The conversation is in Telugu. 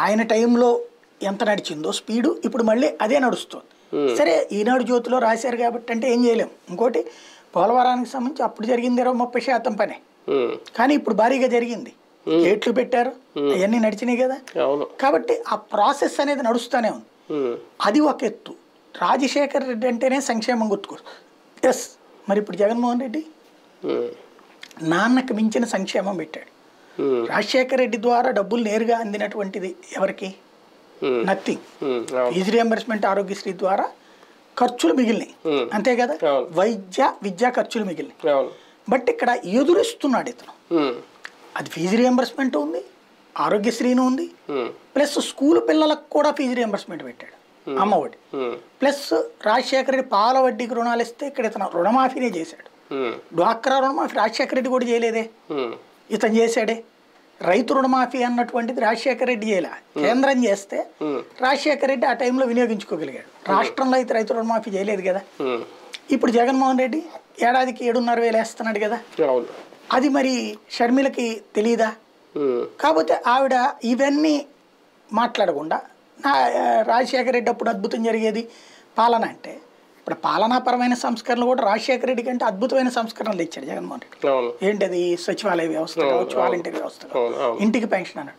ఆయన టైంలో ఎంత నడిచిందో స్పీడు ఇప్పుడు మళ్ళీ అదే నడుస్తుంది. సరే ఈనాడు జ్యోతిలో రాశారు కాబట్టి అంటే ఏం చేయలేం. ఇంకోటి పోలవరానికి సంబంధించి అప్పుడు జరిగింది 30% పనే, కానీ ఇప్పుడు భారీగా జరిగింది. గేట్లు పెట్టారు, అవన్నీ నడిచినాయి కదా. కాబట్టి ఆ ప్రాసెస్ అనేది నడుస్తూనే ఉంది. అది ఒక ఎత్తు. రాజశేఖర్ రెడ్డి అంటేనే సంక్షేమం గుర్తుకు. ఎస్, మరి ఇప్పుడు జగన్మోహన్ రెడ్డి నాన్నకు మించిన సంక్షేమం పెట్టాడు. రాజశేఖర్ రెడ్డి ద్వారా డబ్బులు నేరుగా అందినటువంటిది ఎవరికి? నథింగ్. ఫీజు రియంబర్స్మెంట్ ఆరోగ్యశ్రీ ద్వారా ఖర్చులు మిగిలినాయి, అంతే కదా. విద్యా ఖర్చులు మిగిలినాయి. బట్ ఇక్కడ ఎదురిస్తున్నాడు ఇతను. అది ఫీజు రియంబర్స్మెంట్ ఉంది, ఆరోగ్యశ్రీను ఉంది, ప్లస్ స్కూల్ పిల్లలకు కూడా ఫీజు రియంబర్స్మెంట్ పెట్టాడు, అమ్మఒడి. ప్లస్ రాజశేఖర రెడ్డి పాల వడ్డీకి రుణాలు ఇస్తే ఇక్కడ ఇతను రుణమాఫీనే చేశాడు. డ్వాక్రా రుణమాఫీ రాజశేఖర రెడ్డి కూడా చేయలేదే, ఇతను చేశాడే. రైతు రుణమాఫీ అన్నటువంటిది రాజశేఖర రెడ్డి చేయలే, కేంద్రం చేస్తే రాజశేఖర రెడ్డి ఆ టైంలో వినియోగించుకోగలిగాడు. రాష్ట్రంలో అయితే రైతు రుణమాఫీ చేయలేదు కదా. ఇప్పుడు జగన్మోహన్ రెడ్డి ఏడాదికి 7,500 వేస్తున్నాడు కదా. అది మరి షర్మిలకి తెలీదా? కాకపోతే ఆవిడ ఇవన్నీ మాట్లాడకుండా రాజశేఖర రెడ్డి అప్పుడు అద్భుతం జరిగేది పాలన అంటే, ఇప్పుడు పాలనాపరమైన సంస్కరణలు కూడా రాజశేఖర రెడ్డి కంటే అద్భుతమైన సంస్కరణలు తెచ్చాడు జగన్మోహన్ రెడ్డి. ఏంటది? సచివాలయ వ్యవస్థ కావచ్చు, వాలంటీర్ వ్యవస్థ కావచ్చు, ఇంటికి పెన్షన్ అన్నాడు.